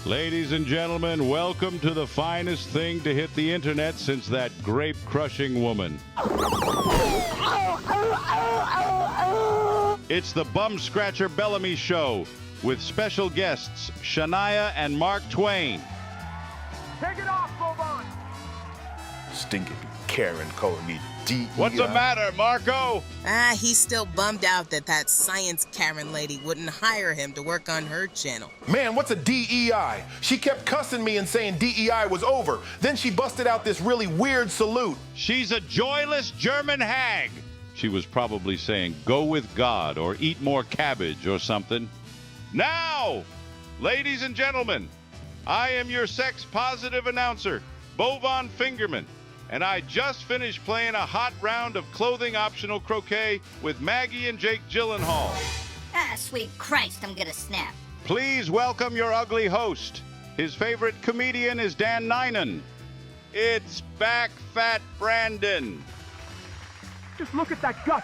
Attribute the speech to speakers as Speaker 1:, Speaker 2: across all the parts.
Speaker 1: Ladies and gentlemen, welcome to the finest thing to hit the internet since that grape-crushing woman. It's the Bum Scratcher Bellamy Show with special guests Shania and Mark Twain.
Speaker 2: Take it off, Boban!
Speaker 3: Stinking Karen calling me DEI.
Speaker 1: What's the matter, Marco?
Speaker 4: He's still bummed out that science Karen lady wouldn't hire him to work on her channel.
Speaker 3: Man, what's a DEI? She kept cussing me and saying DEI was over. Then she busted out this really weird salute.
Speaker 1: She's a joyless German hag. She was probably saying, go with God or eat more cabbage or something. Now, ladies and gentlemen, I am your sex-positive announcer, Bovan Fingerman, and I just finished playing a hot round of clothing-optional croquet with Maggie and Jake Gyllenhaal.
Speaker 5: Ah, sweet Christ, I'm gonna snap.
Speaker 1: Please welcome your ugly host. His favorite comedian is Dan Ninen. It's Back Fat Brandon.
Speaker 2: Just look at that gut.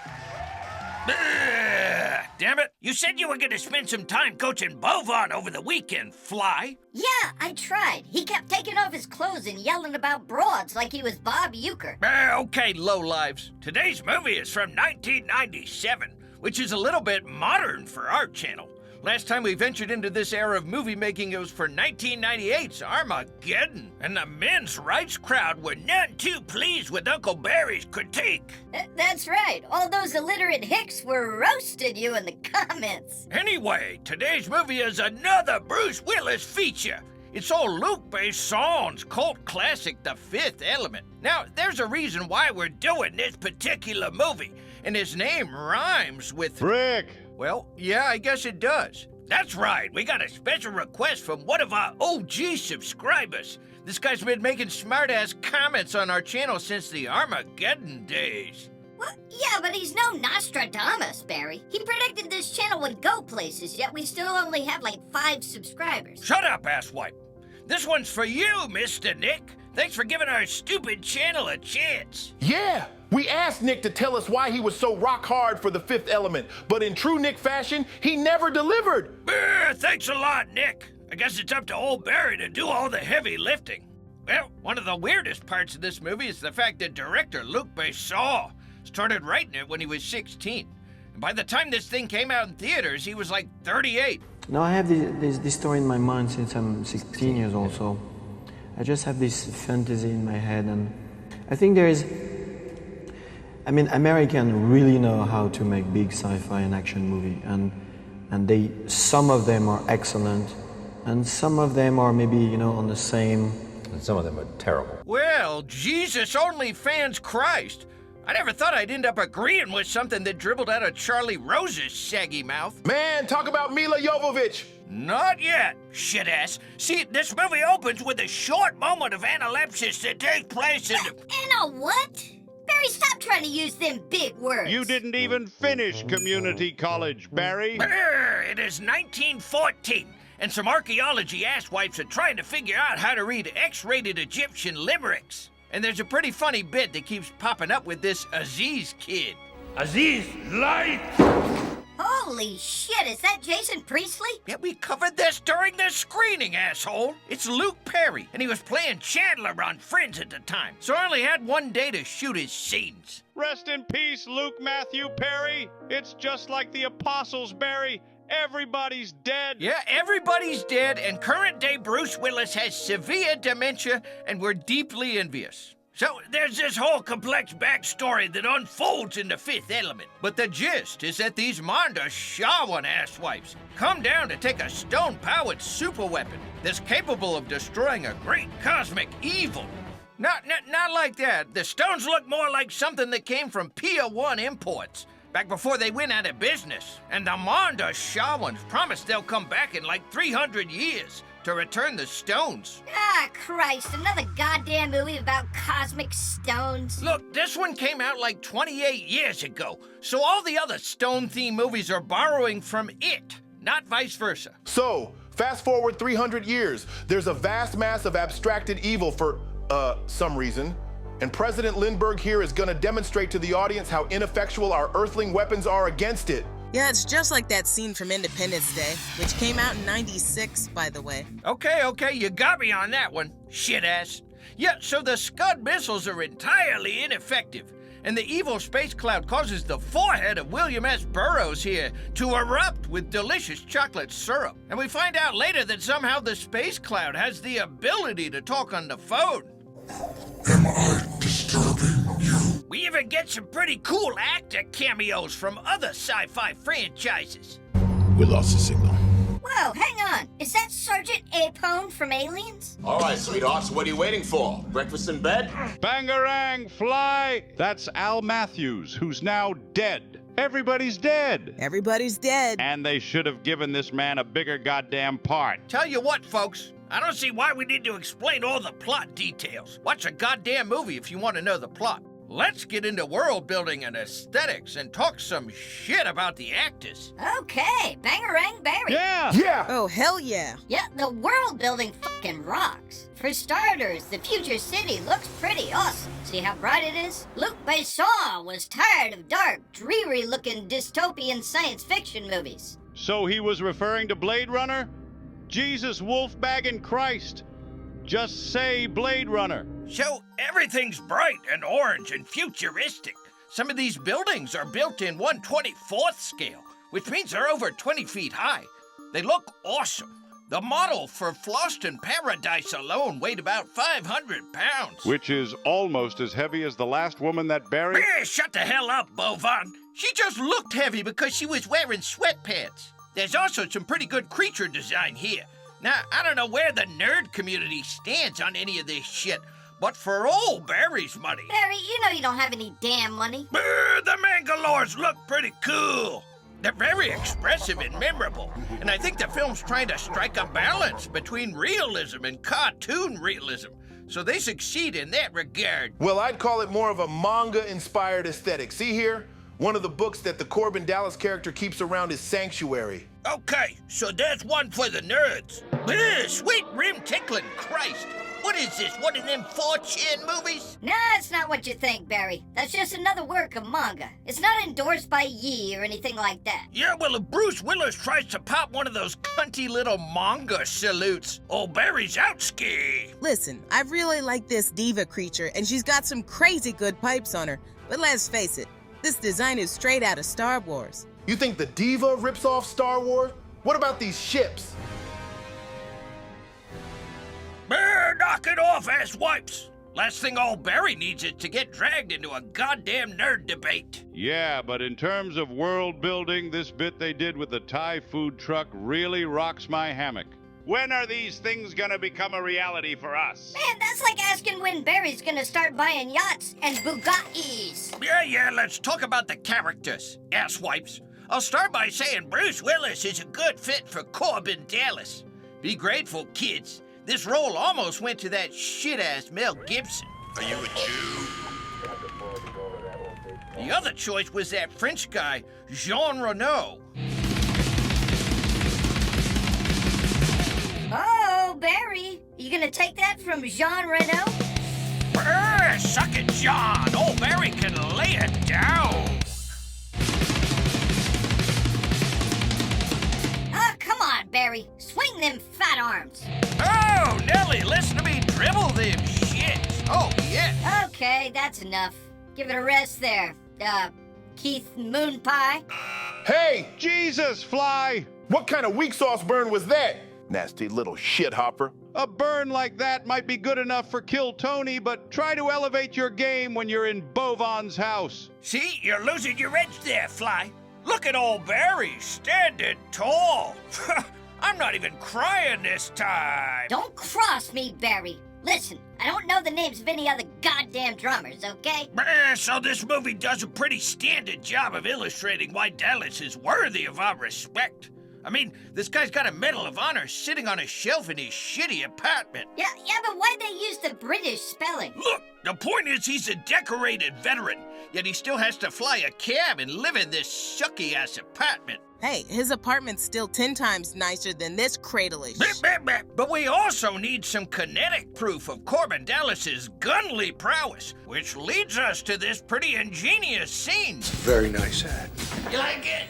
Speaker 6: Damn it! You said you were gonna spend some time coaching Bovan over the weekend, Fly.
Speaker 5: Yeah, I tried. He kept taking off his clothes and yelling about broads like he was Bob Euchre.
Speaker 6: Okay, lowlives. Today's movie is from 1997, which is a little bit modern for our channel. Last time we ventured into this era of movie making, it was for 1998's Armageddon, and the men's rights crowd were none too pleased with Uncle Barry's critique.
Speaker 5: That's right. All those illiterate hicks were roasting you in the comments.
Speaker 6: Anyway, today's movie is another Bruce Willis feature. It's old Luc Besson's cult classic, The Fifth Element. Now, there's a reason why we're doing this particular movie, and his name rhymes with...
Speaker 1: Frick!
Speaker 6: Well, yeah, I guess it does. That's right, we got a special request from one of our OG subscribers. This guy's been making smart-ass comments on our channel since the Armageddon days.
Speaker 5: Well, yeah, but he's no Nostradamus, Barry. He predicted this channel would go places, yet we still only have like 5 subscribers.
Speaker 6: Shut up, asswipe. This one's for you, Mr. Nick. Thanks for giving our stupid channel a chance.
Speaker 3: Yeah, we asked Nick to tell us why he was so rock hard for The Fifth Element, but in true Nick fashion, he never delivered.
Speaker 6: Thanks a lot, Nick. I guess it's up to old Barry to do all the heavy lifting. Well, one of the weirdest parts of this movie is the fact that director Luc Besson started writing it when he was 16. And by the time this thing came out in theaters, he was like 38.
Speaker 7: No, I have this story in my mind since I'm 16 years old, so I just have this fantasy in my head, and I think Americans really know how to make big sci-fi and action movie, and some of them are excellent, and some of them are maybe, on the same.
Speaker 8: And some of them are terrible.
Speaker 6: Well, Jesus only fans Christ. I never thought I'd end up agreeing with something that dribbled out of Charlie Rose's saggy mouth.
Speaker 3: Man, talk about Milla Jovovich.
Speaker 6: Not yet, shit-ass. See, this movie opens with a short moment of analepsis that takes place in the...
Speaker 5: And a what? Barry, stop trying to use them big words.
Speaker 1: You didn't even finish community college, Barry.
Speaker 6: It is 1914, and some archaeology asswipes are trying to figure out how to read X-rated Egyptian limericks. And there's a pretty funny bit that keeps popping up with this Aziz kid. Aziz, light!
Speaker 5: Holy shit, is that Jason Priestley?
Speaker 6: Yeah, we covered this during the screening, asshole. It's Luke Perry, and he was playing Chandler on Friends at the time, so I only had one day to shoot his scenes.
Speaker 1: Rest in peace, Luke Matthew Perry. It's just like the apostles, Barry. Everybody's dead.
Speaker 6: Yeah, everybody's dead, and current-day Bruce Willis has severe dementia, and we're deeply envious. So there's this whole complex backstory that unfolds in The Fifth Element. But the gist is that these Manda Shawan asswipes come down to take a stone-powered superweapon that's capable of destroying a great cosmic evil. Not like that. The stones look more like something that came from Pier 1 Imports, back before they went out of business. And the Manda Shawans promise they'll come back in like 300 years to return the stones.
Speaker 5: Ah, Christ, another goddamn movie about cosmic stones.
Speaker 6: Look, this one came out like 28 years ago, so all the other stone-themed movies are borrowing from it, not vice versa.
Speaker 3: So, fast forward 300 years, there's a vast mass of abstracted evil for, some reason. And President Lindbergh here is gonna demonstrate to the audience how ineffectual our earthling weapons are against it.
Speaker 4: Yeah, it's just like that scene from Independence Day, which came out in '96, by the way.
Speaker 6: Okay, you got me on that one, shit-ass. Yeah, so the Scud missiles are entirely ineffective, and the evil space cloud causes the forehead of William S. Burroughs here to erupt with delicious chocolate syrup. And we find out later that somehow the space cloud has the ability to talk on the phone.
Speaker 9: Am I disturbing you?
Speaker 6: We even get some pretty cool actor cameos from other sci-fi franchises.
Speaker 3: We lost the signal.
Speaker 5: Whoa, hang on. Is that Sergeant Apone from Aliens?
Speaker 10: All right, sweethearts, what are you waiting for? Breakfast in bed?
Speaker 1: Bangarang, fly! That's Al Matthews, who's now dead. Everybody's dead.
Speaker 4: Everybody's dead.
Speaker 1: And they should have given this man a bigger goddamn part.
Speaker 6: Tell you what, folks, I don't see why we need to explain all the plot details. Watch a goddamn movie if you want to know the plot. Let's get into world building and aesthetics and talk some shit about the actors.
Speaker 5: Okay, Bangarang Barry.
Speaker 3: Yeah!
Speaker 4: Oh, hell yeah.
Speaker 5: Yeah, the world building fucking rocks. For starters, the future city looks pretty awesome. See how bright it is? Luc Besson was tired of dark, dreary-looking dystopian science fiction movies.
Speaker 1: So he was referring to Blade Runner? Jesus, Wolfbag, and Christ. Just say Blade Runner.
Speaker 6: So everything's bright and orange and futuristic. Some of these buildings are built in 1/24th scale, which means they're over 20 feet high. They look awesome. The model for Floston Paradise alone weighed about 500 pounds.
Speaker 1: Which is almost as heavy as the last woman that buried...
Speaker 6: Shut the hell up, Bovan. She just looked heavy because she was wearing sweatpants. There's also some pretty good creature design here. Now, I don't know where the nerd community stands on any of this shit, but for old Barry's money...
Speaker 5: Barry, you know you don't have any damn money.
Speaker 6: The Mangalores look pretty cool. They're very expressive and memorable, and I think the film's trying to strike a balance between realism and cartoon realism, so they succeed in that regard.
Speaker 3: Well, I'd call it more of a manga-inspired aesthetic. See here? One of the books that the Korben Dallas character keeps around is Sanctuary.
Speaker 6: Okay, so there's one for the nerds. Sweet rim tickling, Christ. What is this, one of them 4chan movies?
Speaker 5: Nah, it's not what you think, Barry. That's just another work of manga. It's not endorsed by Yi or anything like that.
Speaker 6: Yeah, well, if Bruce Willis tries to pop one of those cunty little manga salutes, old Barry's out ski.
Speaker 4: Listen, I really like this diva creature, and she's got some crazy good pipes on her. But let's face it, this design is straight out of Star Wars.
Speaker 3: You think the diva rips off Star Wars? What about these ships?
Speaker 6: Knock it off, ass wipes. Last thing old Barry needs is to get dragged into a goddamn nerd debate.
Speaker 1: Yeah, but in terms of world building, this bit they did with the Thai food truck really rocks my hammock. When are these things gonna become a reality for us?
Speaker 5: Man, that's like asking when Barry's gonna start buying yachts and Bugattis.
Speaker 6: Yeah, let's talk about the characters, asswipes. I'll start by saying Bruce Willis is a good fit for Korben Dallas. Be grateful, kids. This role almost went to that shit-ass Mel Gibson.
Speaker 10: Are you a Jew?
Speaker 6: The other choice was that French guy, Jean Reno.
Speaker 5: Oh, Barry, you gonna take that from Jean Reno?
Speaker 6: Suck it, John. Old Barry can lay it down.
Speaker 5: Oh, come on, Barry. Swing them fat arms.
Speaker 6: Oh, Nelly, listen to me dribble them shits. Oh, yeah.
Speaker 5: Okay, that's enough. Give it a rest there, Keith Moonpie.
Speaker 3: Hey!
Speaker 1: Jesus, Fly!
Speaker 3: What kind of weak sauce burn was that? Nasty little shithopper.
Speaker 1: A burn like that might be good enough for Kill Tony, but try to elevate your game when you're in Bovan's house.
Speaker 6: See, you're losing your edge there, Fly. Look at old Barry, standing tall. I'm not even crying this time.
Speaker 5: Don't cross me, Barry. Listen, I don't know the names of any other goddamn drummers, okay?
Speaker 6: So this movie does a pretty standard job of illustrating why Dallas is worthy of our respect. I mean, this guy's got a Medal of Honor sitting on a shelf in his shitty apartment.
Speaker 5: Yeah, but why'd they use the British spelling?
Speaker 6: Look, the point is he's a decorated veteran, yet he still has to fly a cab and live in this sucky-ass apartment.
Speaker 4: Hey, his apartment's still 10 times nicer than this cradle-ish.
Speaker 6: But we also need some kinetic proof of Korben Dallas's gunly prowess, which leads us to this pretty ingenious scene.
Speaker 9: Very nice ad.
Speaker 6: You like it?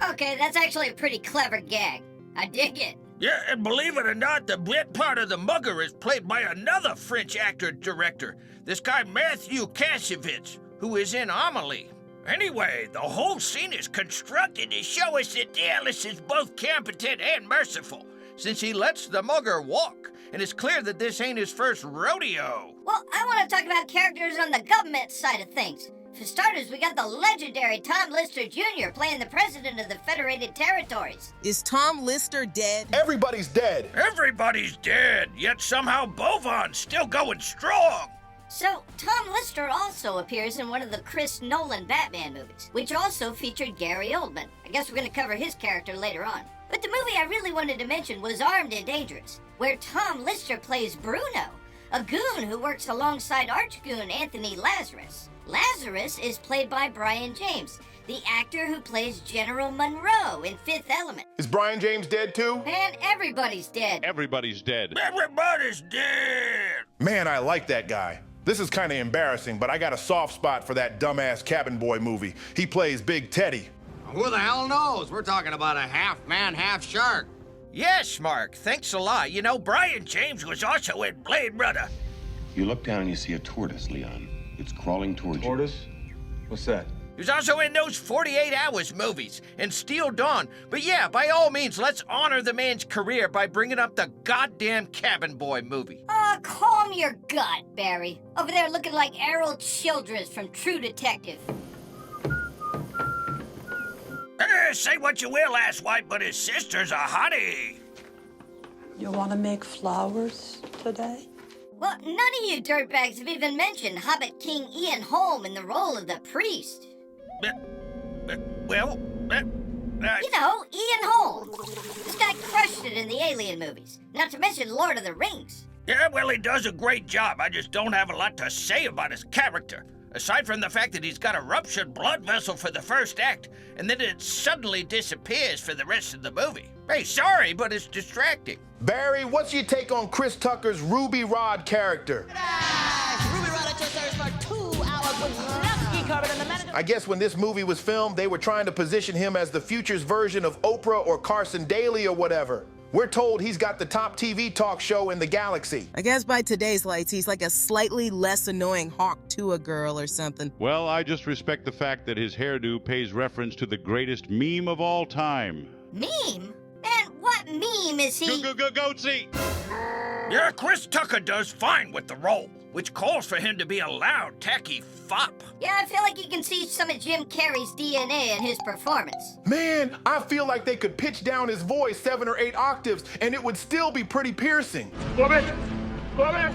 Speaker 5: Okay, that's actually a pretty clever gag. I dig it.
Speaker 6: Yeah, and believe it or not, the bit part of the mugger is played by another French actor-director, this guy Matthew Kassovitz, who is in Amelie. Anyway, the whole scene is constructed to show us that Dallas is both competent and merciful, since he lets the mugger walk, and it's clear that this ain't his first rodeo.
Speaker 5: Well, I want to talk about characters on the government side of things. For starters, we got the legendary Tom Lister Jr. playing the president of the Federated Territories.
Speaker 4: Is Tom Lister dead?
Speaker 3: Everybody's dead.
Speaker 6: Everybody's dead, yet somehow Bovan's still going strong.
Speaker 5: So, Tom Lister also appears in one of the Chris Nolan Batman movies, which also featured Gary Oldman. I guess we're going to cover his character later on. But the movie I really wanted to mention was Armed and Dangerous, where Tom Lister plays Bruno, a goon who works alongside arch-goon Anthony Lazarus. Lazarus is played by Brion James, the actor who plays General Monroe in Fifth Element.
Speaker 3: Is Brion James dead too?
Speaker 5: Man, everybody's dead.
Speaker 1: Everybody's dead.
Speaker 6: Everybody's dead!
Speaker 3: Man, I like that guy. This is kind of embarrassing, but I got a soft spot for that dumbass cabin boy movie. He plays Big Teddy.
Speaker 11: Who the hell knows? We're talking about a half-man, half-shark.
Speaker 6: Yes, Mark, thanks a lot. You know, Brion James was also in Blade Runner.
Speaker 12: You look down and you see a tortoise, Leon. It's crawling towards you.
Speaker 13: Tortoise? What's that?
Speaker 6: He was also in those 48 Hours movies and Steel Dawn. But yeah, by all means, let's honor the man's career by bringing up the goddamn Cabin Boy movie.
Speaker 5: Calm your gut, Barry. Over there looking like Errol Childress from True Detective.
Speaker 6: Say what you will, asswipe, but his sister's a hottie.
Speaker 14: You want to make flowers today?
Speaker 5: Well, none of you dirtbags have even mentioned Hobbit King Ian Holm in the role of the priest.
Speaker 6: Well,
Speaker 5: you know, Ian Holm. This guy crushed it in the Alien movies, not to mention Lord of the Rings.
Speaker 6: Yeah, well, he does a great job. I just don't have a lot to say about his character. Aside from the fact that he's got a ruptured blood vessel for the first act, and then it suddenly disappears for the rest of the movie. Hey, sorry, but it's distracting.
Speaker 3: Barry, what's your take on Chris Tucker's Ruby Rhod character?
Speaker 15: Ruby Rhod at your service for 2 hours with Lusky covered in the manager.
Speaker 3: I guess when this movie was filmed, they were trying to position him as the future's version of Oprah or Carson Daly or whatever. We're told he's got the top TV talk show in the galaxy.
Speaker 4: I guess by today's lights, he's like a slightly less annoying Hawk Tuah girl or something.
Speaker 1: Well, I just respect the fact that his hairdo pays reference to the greatest meme of all time.
Speaker 5: Meme? Man, what meme is he?
Speaker 1: Goatsy!
Speaker 6: Yeah, Chris Tucker does fine with the role, which calls for him to be a loud, tacky fop.
Speaker 5: Yeah, I feel like you can see some of Jim Carrey's DNA in his performance.
Speaker 3: Man, I feel like they could pitch down his voice 7 or 8 octaves and it would still be pretty piercing.
Speaker 2: Korben! Korben!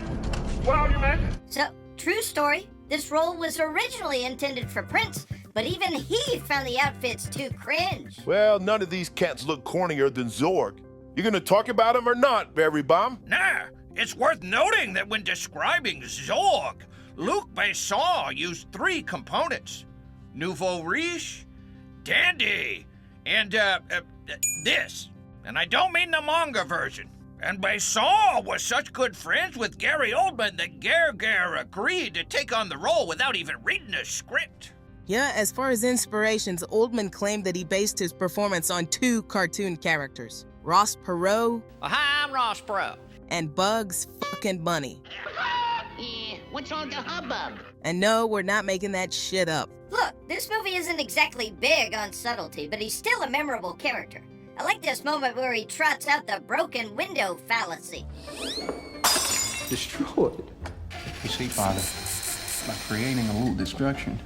Speaker 2: Where are you, man?
Speaker 5: So, true story, this role was originally intended for Prince, but even he found the outfits too cringe.
Speaker 3: Well, none of these cats look cornier than Zorg. You gonna talk about him or not, Barry Bomb?
Speaker 6: Nah, it's worth noting that when describing Zorg, Luc Besson used 3 components. Nouveau riche, dandy, and, this. And I don't mean the manga version. And Besson was such good friends with Gary Oldman that Gare agreed to take on the role without even reading a script.
Speaker 4: Yeah, as far as inspirations, Oldman claimed that he based his performance on 2 cartoon characters, Ross Perot.
Speaker 15: Hi, I'm Ross Perot.
Speaker 4: And Bugs fucking Bunny.
Speaker 15: Yeah, what's all the hubbub?
Speaker 4: And no, we're not making that shit up.
Speaker 5: Look, this movie isn't exactly big on subtlety, but he's still a memorable character. I like this moment where he trots out the broken window fallacy.
Speaker 13: Destroyed. You see, Father, by creating a little destruction,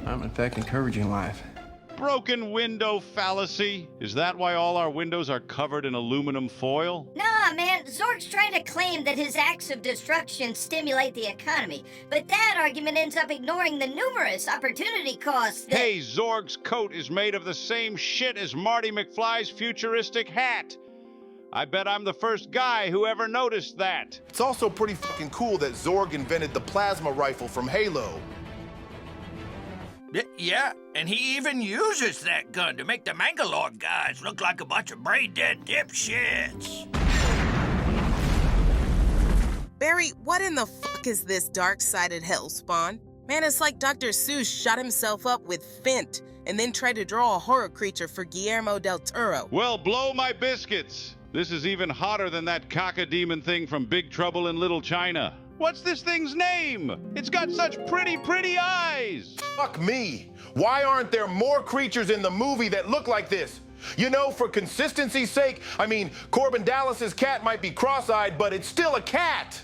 Speaker 13: I'm in fact encouraging life.
Speaker 1: Broken window fallacy? Is that why all our windows are covered in aluminum foil?
Speaker 5: Nah, man, Zorg's trying to claim that his acts of destruction stimulate the economy, but that argument ends up ignoring the numerous opportunity costs that—
Speaker 1: Hey, Zorg's coat is made of the same shit as Marty McFly's futuristic hat. I bet I'm the first guy who ever noticed that.
Speaker 3: It's also pretty fucking cool that Zorg invented the plasma rifle from Halo.
Speaker 6: Yeah, and he even uses that gun to make the Mangalore guys look like a bunch of brain-dead dipshits.
Speaker 4: Barry, what in the fuck is this dark-sided hellspawn? Man, it's like Dr. Seuss shot himself up with Fint and then try to draw a horror creature for Guillermo del Toro.
Speaker 1: Well, blow my biscuits. This is even hotter than that cock-a-demon thing from Big Trouble in Little China. What's this thing's name? It's got such pretty, pretty eyes.
Speaker 3: Fuck me. Why aren't there more creatures in the movie that look like this? You know, for consistency's sake, I mean, Korben Dallas's cat might be cross-eyed, but it's still a cat.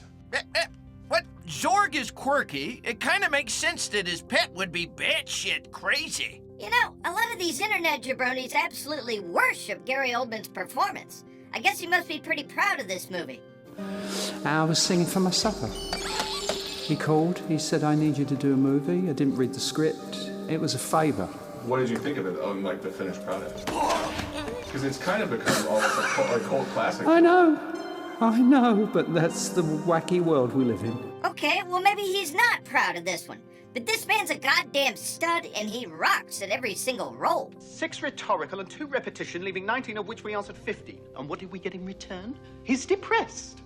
Speaker 6: What? Zorg is quirky. It kind of makes sense that his pet would be batshit crazy.
Speaker 5: You know, a lot of these internet jabronis absolutely worship Gary Oldman's performance. I guess he must be pretty proud of this movie.
Speaker 13: I was singing for my supper. He called, he said, I need you to do a movie. I didn't read the script. It was a favor.
Speaker 16: What did you think of it, like the finished product? Because it's kind of become almost a cult classic.
Speaker 13: I know, but that's the wacky world we live in.
Speaker 5: Okay, well maybe he's not proud of this one. But this man's a goddamn stud, and he rocks at every single role.
Speaker 17: 6 rhetorical and 2 repetition, leaving 19 of which we answered 50. And what did we get in return? He's depressed.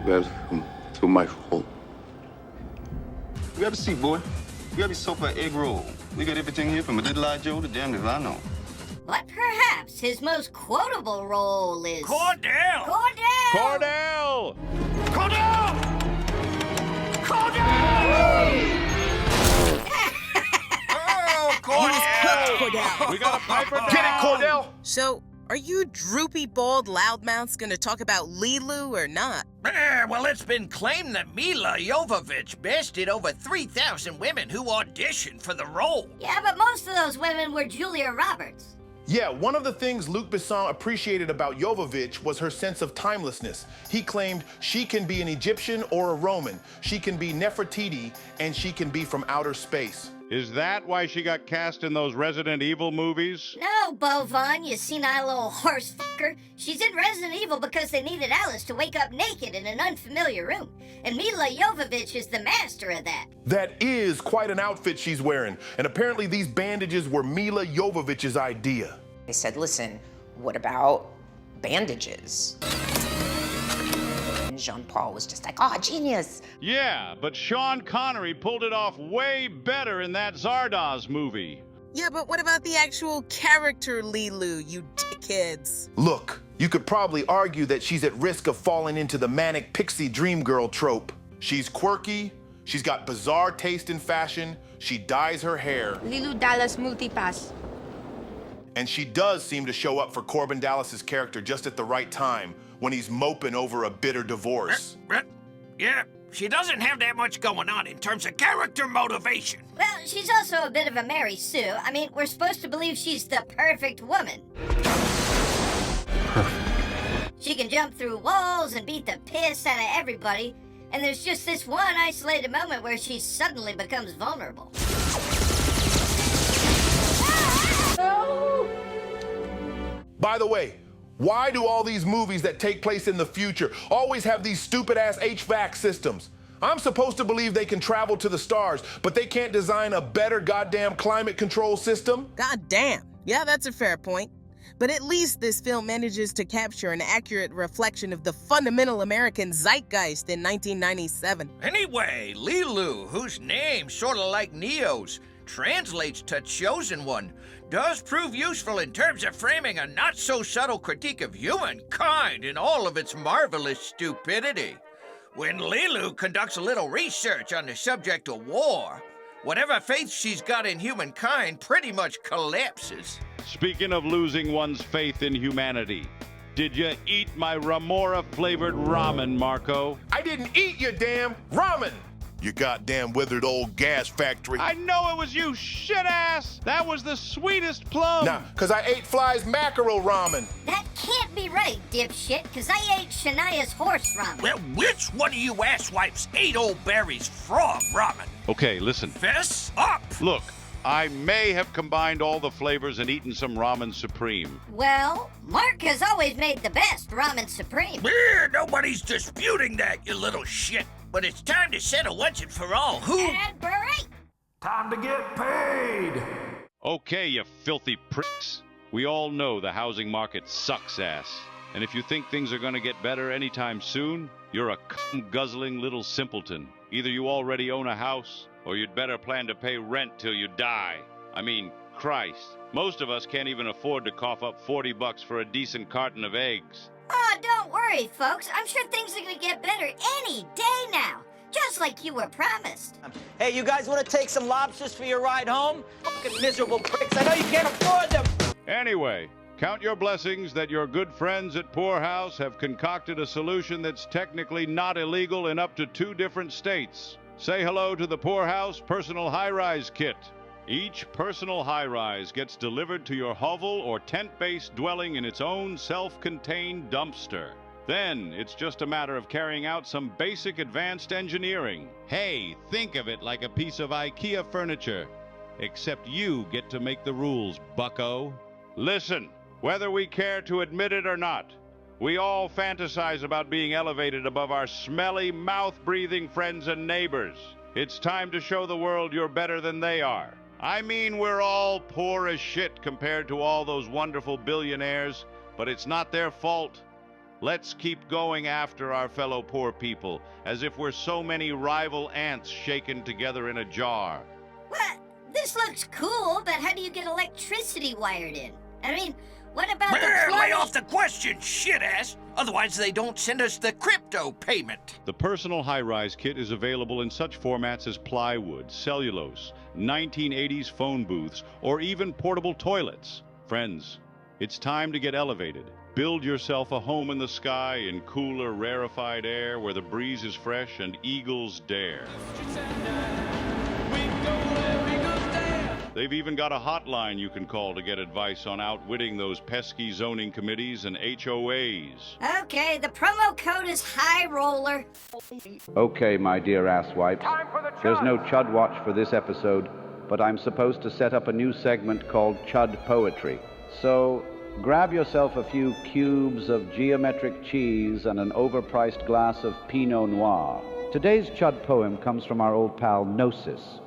Speaker 12: Welcome to my home.
Speaker 18: You have a seat, boy. You have your soap or egg roll. We got everything here from a little eye Joe to damn if I know.
Speaker 5: But perhaps his most quotable role is...
Speaker 6: Cordell!
Speaker 1: Cordell!
Speaker 3: We got a piper down. Get it, Cordell!
Speaker 4: So, are you droopy, bald loudmouths gonna talk about Leeloo or not?
Speaker 6: Well, it's been claimed that Milla Jovovich bested over 3,000 women who auditioned for the role.
Speaker 5: Yeah, but most of those women were Julia Roberts.
Speaker 3: Yeah, one of the things Luc Besson appreciated about Jovovich was her sense of timelessness. He claimed she can be an Egyptian or a Roman, she can be Nefertiti, and she can be from outer space.
Speaker 1: Is that why she got cast in those Resident Evil movies?
Speaker 5: No, Bovon, you senile little horse fucker. She's in Resident Evil because they needed Alice to wake up naked in an unfamiliar room. And Milla Jovovich is the master of that.
Speaker 3: That is quite an outfit she's wearing. And apparently these bandages were Milla Jovovich's idea.
Speaker 19: They said, listen, what about bandages? And Jean-Paul was just like, oh, genius.
Speaker 1: Yeah, but Sean Connery pulled it off way better in that Zardoz movie.
Speaker 4: Yeah, but what about the actual character Leeloo, you dickheads?
Speaker 3: Look, you could probably argue that she's at risk of falling into the manic pixie dream girl trope. She's quirky, she's got bizarre taste in fashion, she dyes her hair.
Speaker 20: Leeloo Dallas multipass.
Speaker 3: And she does seem to show up for Korben Dallas's character just at the right time, when he's moping over a bitter divorce.
Speaker 6: Yeah, she doesn't have that much going on in terms of character motivation.
Speaker 5: Well, she's also a bit of a Mary Sue. I mean, we're supposed to believe she's the perfect woman. She can jump through walls and beat the piss out of everybody, and there's just this one isolated moment where she suddenly becomes vulnerable.
Speaker 3: By the way, why do all these movies that take place in the future always have these stupid-ass HVAC systems? I'm supposed to believe they can travel to the stars, but they can't design a better goddamn climate control system?
Speaker 4: Goddamn. Yeah, that's a fair point. But at least this film manages to capture an accurate reflection of the fundamental American zeitgeist in 1997.
Speaker 6: Anyway, Leeloo, whose name's sort of like Neo's, translates to Chosen One, does prove useful in terms of framing a not-so-subtle critique of humankind in all of its marvelous stupidity. When Leeloo conducts a little research on the subject of war, whatever faith she's got in humankind pretty much collapses.
Speaker 1: Speaking of losing one's faith in humanity, did you eat my Remora-flavored ramen, Marco?
Speaker 3: I didn't eat your damn ramen! You goddamn withered old gas factory.
Speaker 1: I know it was you, shit-ass! That was the sweetest plum!
Speaker 3: Nah, cause I ate Fly's mackerel ramen.
Speaker 5: That can't be right, dipshit, cause I ate Shania's horse ramen.
Speaker 6: Well, which one of you asswipes ate old Barry's frog ramen?
Speaker 1: Okay, listen.
Speaker 6: Fess up!
Speaker 1: Look, I may have combined all the flavors and eaten some ramen supreme.
Speaker 5: Well, Mark has always made the best ramen supreme.
Speaker 6: Nobody's disputing that, you little shit. But it's time to settle once and for all who...
Speaker 2: Time to get paid!
Speaker 1: Okay, you filthy pricks. We all know the housing market sucks ass. And if you think things are gonna get better anytime soon, you're a cum-guzzling little simpleton. Either you already own a house, or you'd better plan to pay rent till you die. I mean, Christ. Most of us can't even afford to cough up $40 for a decent carton of eggs.
Speaker 5: Oh, don't worry, folks. I'm sure things are gonna get better any day now. Just like you were promised.
Speaker 15: Hey, you guys want to take some lobsters for your ride home? Fucking miserable pricks. I know you can't afford them.
Speaker 1: Anyway, count your blessings that your good friends at Poorhaus have concocted a solution that's technically not illegal in up to 2 different states. Say hello to the Poorhaus Personal High-Rise Kit. Each personal high-rise gets delivered to your hovel or tent-based dwelling in its own self-contained dumpster. Then it's just a matter of carrying out some basic advanced engineering. Hey, think of it like a piece of IKEA furniture. Except you get to make the rules, bucko. Listen, whether we care to admit it or not, we all fantasize about being elevated above our smelly, mouth-breathing friends and neighbors. It's time to show the world you're better than they are. I mean, we're all poor as shit compared to all those wonderful billionaires, but it's not their fault. Let's keep going after our fellow poor people, as if we're so many rival ants shaken together in a jar.
Speaker 5: What? This looks cool, but how do you get electricity wired in? I mean, what about
Speaker 6: Lay off the question, shit-ass! Otherwise they don't send us the crypto payment.
Speaker 1: The Personal High-Rise Kit is available in such formats as plywood, cellulose, 1980s phone booths, or even portable toilets. Friends, it's time to get elevated. Build yourself a home in the sky in cooler, rarefied air where the breeze is fresh and eagles dare. They've even got a hotline you can call to get advice on outwitting those pesky zoning committees and HOAs.
Speaker 5: Okay, the promo code is High Roller.
Speaker 21: Okay, my dear asswipes. There's no Chud watch for this episode, but I'm supposed to set up a new segment called Chud Poetry. So grab yourself a few cubes of geometric cheese and an overpriced glass of Pinot Noir. Today's Chud poem comes from our old pal Gnosis.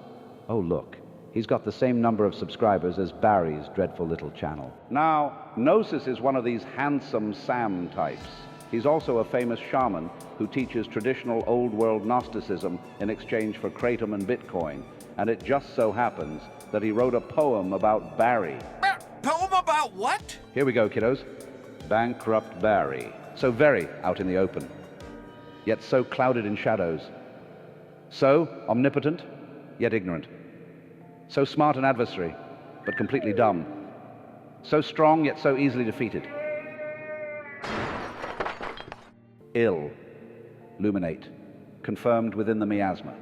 Speaker 21: Oh, look. He's got the same number of subscribers as Barry's dreadful little channel. Now, Gnosis is one of these handsome Sam types. He's also a famous shaman who teaches traditional old-world Gnosticism in exchange for kratom and Bitcoin. And it just so happens that he wrote a poem about Barry.
Speaker 6: Poem about what?
Speaker 21: Here we go, kiddos. Bankrupt Barry. So very out in the open, yet so clouded in shadows. So omnipotent, yet ignorant. So smart an adversary, but completely dumb. So strong, yet so easily defeated. Ill, luminate, confirmed within the miasma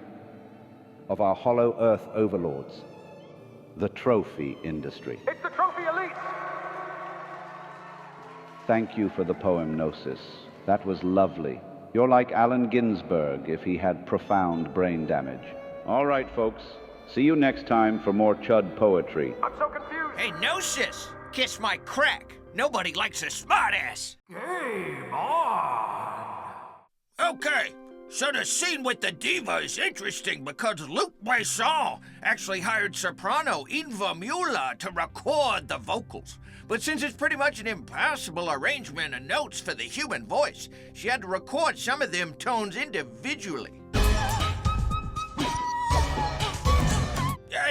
Speaker 21: of our hollow earth overlords, the trophy industry.
Speaker 2: It's the trophy elite!
Speaker 21: Thank you for the poem, Gnosis. That was lovely. You're like Allen Ginsberg if he had profound brain damage. All right, folks. See you next time for more Chud poetry.
Speaker 2: I'm so confused.
Speaker 6: Hey, Gnosis, kiss my crack. Nobody likes a smartass.
Speaker 2: Game on!
Speaker 6: Okay, so the scene with the diva is interesting because Luc Besson actually hired soprano Inva Mula to record the vocals. But since it's pretty much an impossible arrangement of notes for the human voice, she had to record some of them tones individually.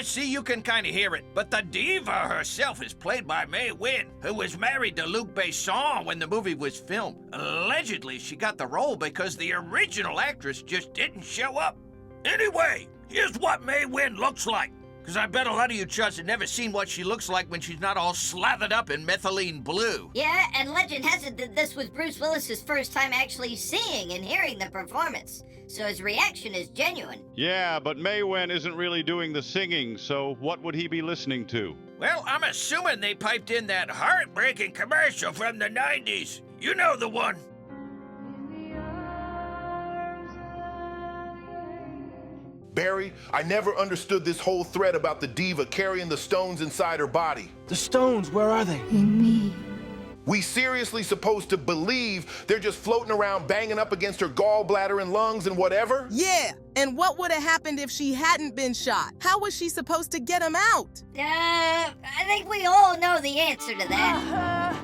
Speaker 6: See, you can kind of hear it, but the diva herself is played by May Wynn, who was married to Luc Besson when the movie was filmed. Allegedly, she got the role because the original actress just didn't show up. Anyway, here's what May Wynn looks like, because I bet a lot of you chuds have never seen what she looks like when she's not all slathered up in methylene blue.
Speaker 5: Yeah, and legend has it that this was Bruce Willis's first time actually seeing and hearing the performance. So his reaction is genuine.
Speaker 1: Yeah, but May Wynn isn't really doing the singing, so what would he be listening to?
Speaker 6: Well, I'm assuming they piped in that heartbreaking commercial from the 90s. You know the one.
Speaker 3: Barry, I never understood this whole thread about the diva carrying the stones inside her body.
Speaker 15: The stones, where are they?
Speaker 3: In me. We seriously supposed to believe they're just floating around banging up against her gallbladder and lungs and whatever?
Speaker 4: Yeah, and what would have happened if she hadn't been shot? How was she supposed to get them out?
Speaker 5: I think we all know the answer to that.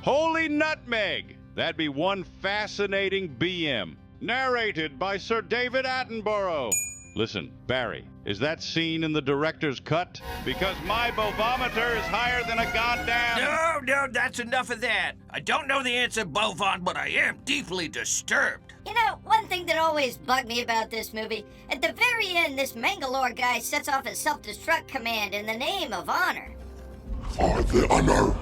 Speaker 1: Holy nutmeg! That'd be one fascinating BM. Narrated by Sir David Attenborough. Listen, Barry, is that scene in the director's cut? Because my bovometer is higher than a goddamn...
Speaker 6: No, that's enough of that. I don't know the answer, Bovon, but I am deeply disturbed.
Speaker 5: You know, one thing that always bugged me about this movie, at the very end, this Mangalore guy sets off a self-destruct command in the name of honor.
Speaker 9: For the honor.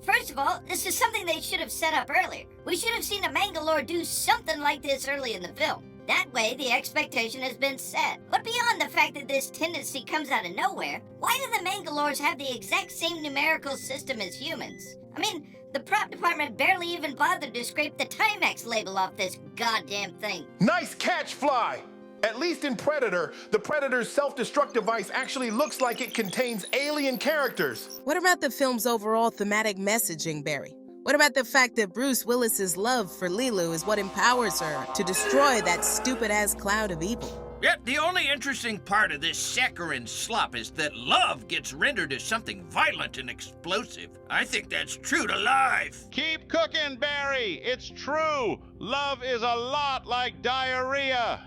Speaker 5: First of all, this is something they should have set up earlier. We should have seen a Mangalore do something like this early in the film. That way, the expectation has been set. But beyond the fact that this tendency comes out of nowhere, why do the Mangalores have the exact same numerical system as humans? I mean, the prop department barely even bothered to scrape the Timex label off this goddamn thing.
Speaker 3: Nice catch, Fly! At least in Predator, the Predator's self-destruct device actually looks like it contains alien characters.
Speaker 4: What about the film's overall thematic messaging, Barry? What about the fact that Bruce Willis's love for Leeloo is what empowers her to destroy that stupid-ass cloud of evil?
Speaker 6: Yet the only interesting part of this saccharine slop is that love gets rendered as something violent and explosive. I think that's true to life.
Speaker 1: Keep cooking, Barry. It's true. Love is a lot like diarrhea.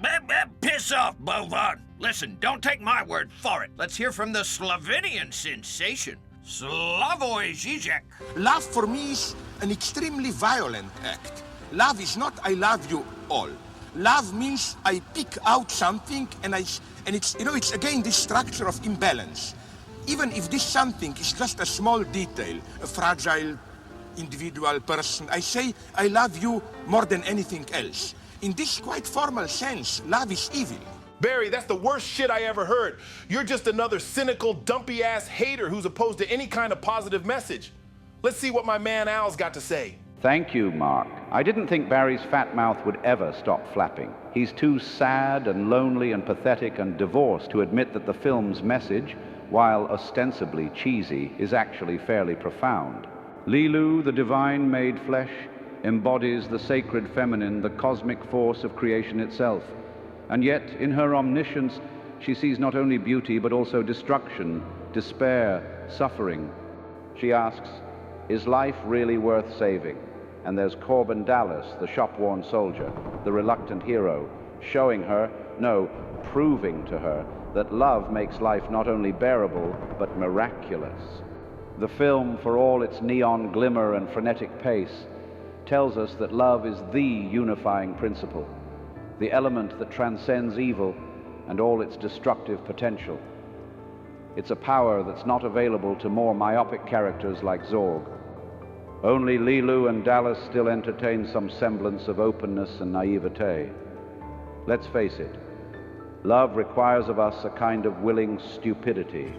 Speaker 6: Piss off, Bovon. Listen, don't take my word for it. Let's hear from the Slovenian sensation, Slavoj Žižek.
Speaker 7: Love for me is an extremely violent act. Love is not I love you all. Love means I pick out something and it's, you know, it's again this structure of imbalance. Even if this something is just a small detail, a fragile individual person, I say I love you more than anything else. In this quite formal sense, love is evil.
Speaker 3: Barry, that's the worst shit I ever heard. You're just another cynical, dumpy-ass hater who's opposed to any kind of positive message. Let's see what my man Al's got to say.
Speaker 21: Thank you, Mark. I didn't think Barry's fat mouth would ever stop flapping. He's too sad and lonely and pathetic and divorced to admit that the film's message, while ostensibly cheesy, is actually fairly profound. Leeloo, the divine made flesh, embodies the sacred feminine, the cosmic force of creation itself. And yet, in her omniscience, she sees not only beauty but also destruction, despair, suffering. She asks, is life really worth saving? And there's Korben Dallas, the shop-worn soldier, the reluctant hero, showing her, no, proving to her, that love makes life not only bearable, but miraculous. The film, for all its neon glimmer and frenetic pace, tells us that love is the unifying principle, the element that transcends evil and all its destructive potential. It's a power that's not available to more myopic characters like Zorg. Only Leeloo and Dallas still entertain some semblance of openness and naivete. Let's face it, love requires of us a kind of willing stupidity,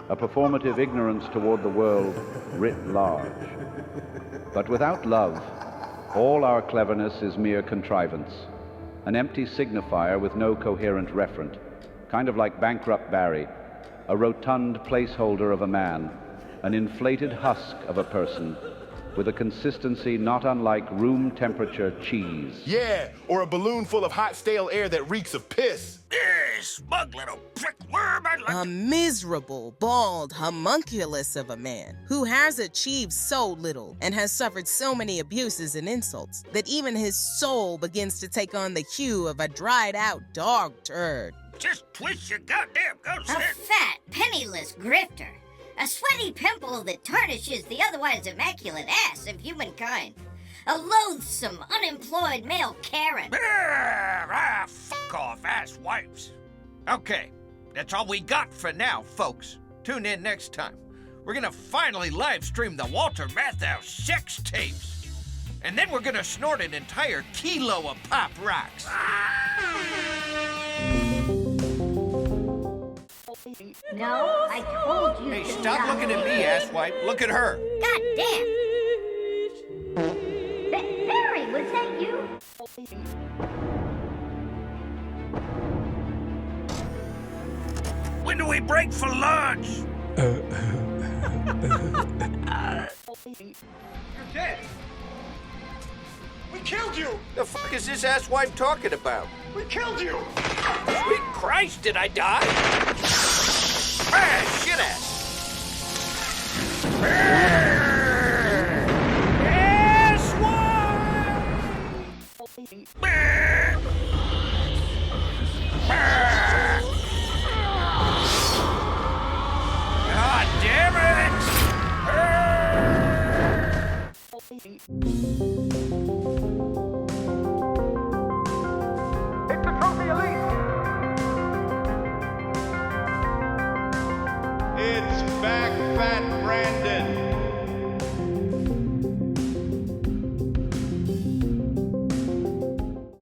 Speaker 21: a performative ignorance toward the world writ large. But without love, all our cleverness is mere contrivance, an empty signifier with no coherent referent, kind of like bankrupt Barry, a rotund placeholder of a man, an inflated husk of a person, with a consistency not unlike room temperature cheese.
Speaker 3: Yeah, or a balloon full of hot stale air that reeks of piss.
Speaker 6: Smug little prickworm.
Speaker 4: A miserable, bald homunculus of a man who has achieved so little and has suffered so many abuses and insults that even his soul begins to take on the hue of a dried-out dog turd.
Speaker 6: Just twist your goddamn ghost head.
Speaker 5: A fat, penniless grifter. A sweaty pimple that tarnishes the otherwise immaculate ass of humankind. A loathsome, unemployed male Karen.
Speaker 6: Fuck off, ass wipes. Okay, that's all we got for now, folks. Tune in next time. We're gonna finally live stream the Walter Matthau sex tapes. And then we're gonna snort an entire kilo of pop rocks.
Speaker 5: No, I told you.
Speaker 6: Hey, stop looking at me, asswipe. Look at her.
Speaker 5: God damn. Barry, was that you?
Speaker 6: When do we break for lunch?
Speaker 2: You're dead. We killed you.
Speaker 6: The fuck is this asswipe talking about?
Speaker 2: We killed you.
Speaker 6: Sweet Christ, did I die? Ah, shit ass.